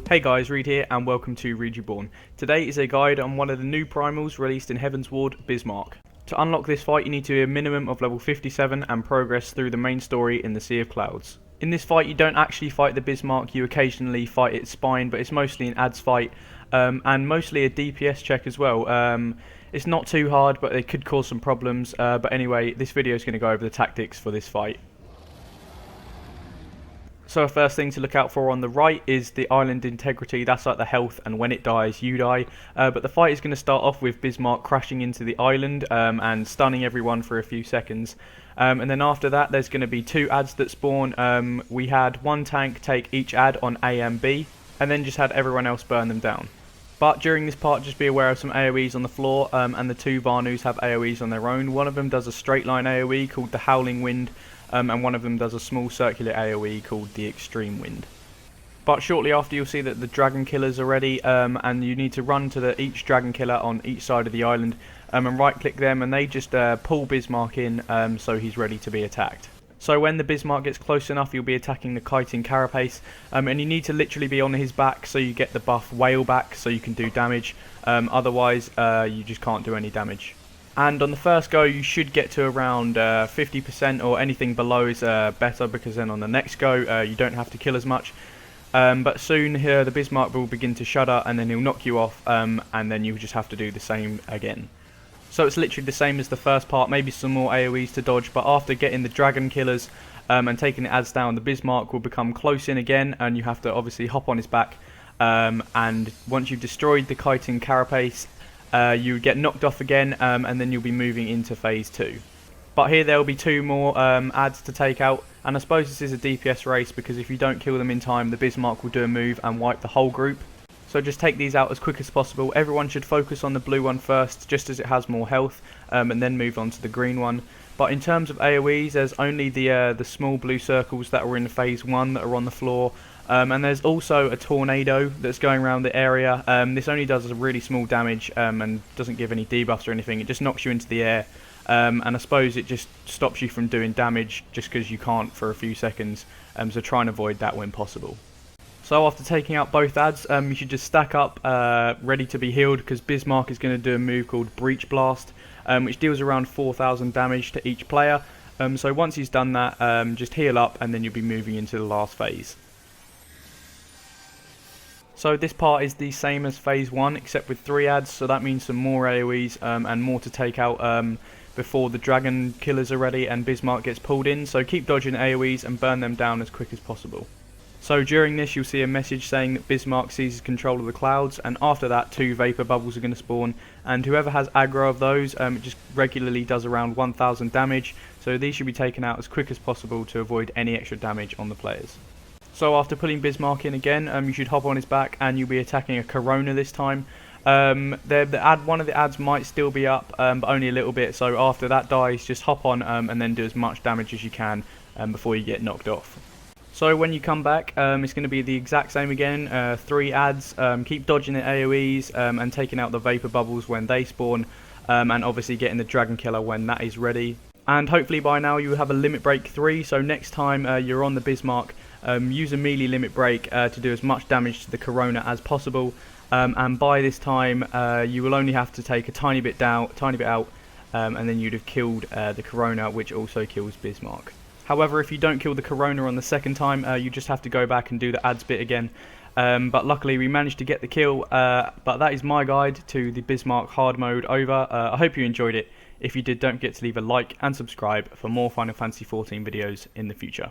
Hey guys, Reed here and welcome to Reed Reborn. Today is a guide on one of the new primals released in Heavensward, Bismarck. To unlock this fight you need to be a minimum of level 57 and progress through the main story in the Sea of Clouds. In this fight you don't actually fight the Bismarck, you occasionally fight its spine, but it's mostly an ads fight and mostly a DPS check as well. It's not too hard, but it could cause some problems, but anyway, this video is going to go over the tactics for this fight. So the first thing to look out for on the right is the island integrity. That's like the health, and when it dies you die, but the fight is going to start off with Bismarck crashing into the island and stunning everyone for a few seconds, and then after that there's going to be two ads that spawn. We had one tank take each ad on A and B and then just had everyone else burn them down. But during this part just be aware of some AoEs on the floor, and the two Vanus have AoEs on their own. One of them does a straight line AoE called the Howling Wind, and one of them does a small circular AoE called the Extreme Wind. But shortly after you'll see that the dragon killers are ready, and you need to run to each dragon killer on each side of the island and right click them, and they just pull Bismarck in so he's ready to be attacked. So when the Bismarck gets close enough you'll be attacking the kiting carapace, and you need to literally be on his back so you get the buff whale back so you can do damage, otherwise you just can't do any damage. And on the first go you should get to around 50%, or anything below is better, because then on the next go you don't have to kill as much. But soon here the Bismarck will begin to shudder and then he'll knock you off, and then you just have to do the same again. So it's literally the same as the first part, maybe some more AoEs to dodge, but after getting the dragon killers and taking the ads down, the Bismarck will become close in again, and you have to obviously hop on his back, and once you've destroyed the kiting carapace you get knocked off again, and then you'll be moving into phase 2. But here there will be two more ads to take out, and I suppose this is a DPS race because if you don't kill them in time the Bismarck will do a move and wipe the whole group. So just take these out as quick as possible. Everyone should focus on the blue one first, just as it has more health, and then move on to the green one. But in terms of AoEs, there's only the small blue circles that were in phase 1 that are on the floor, and there's also a tornado that's going around the area. This only does a really small damage and doesn't give any debuffs or anything. It just knocks you into the air, and I suppose it just stops you from doing damage just because you can't for a few seconds, so try and avoid that when possible. So after taking out both ads, you should just stack up ready to be healed, because Bismarck is going to do a move called Breach Blast, which deals around 4,000 damage to each player. So once he's done that, just heal up and then you'll be moving into the last phase. So this part is the same as phase 1 except with 3 ads, so that means some more AoEs and more to take out before the dragon killers are ready and Bismarck gets pulled in. So keep dodging AoEs and burn them down as quick as possible. So during this you'll see a message saying that Bismarck seizes control of the clouds, and after that 2 vapor bubbles are going to spawn, and whoever has aggro of those it just regularly does around 1,000 damage, so these should be taken out as quick as possible to avoid any extra damage on the players. So after pulling Bismarck in again, you should hop on his back and you'll be attacking a Corona this time. One of the ads might still be up, but only a little bit, so after that dies just hop on and then do as much damage as you can before you get knocked off. So when you come back, it's going to be the exact same again, 3 ads, keep dodging the AoEs and taking out the vapor bubbles when they spawn, and obviously getting the dragon killer when that is ready. And hopefully by now you have a limit break 3, so next time you're on the Bismarck, use a melee limit break to do as much damage to the Corona as possible, and by this time you will only have to take a tiny bit out, and then you'd have killed the Corona, which also kills Bismarck. However, if you don't kill the Corona on the second time, you just have to go back and do the ads bit again. But luckily we managed to get the kill, but that is my guide to the Bismarck hard mode over. I hope you enjoyed it. If you did, don't forget to leave a like and subscribe for more Final Fantasy XIV videos in the future.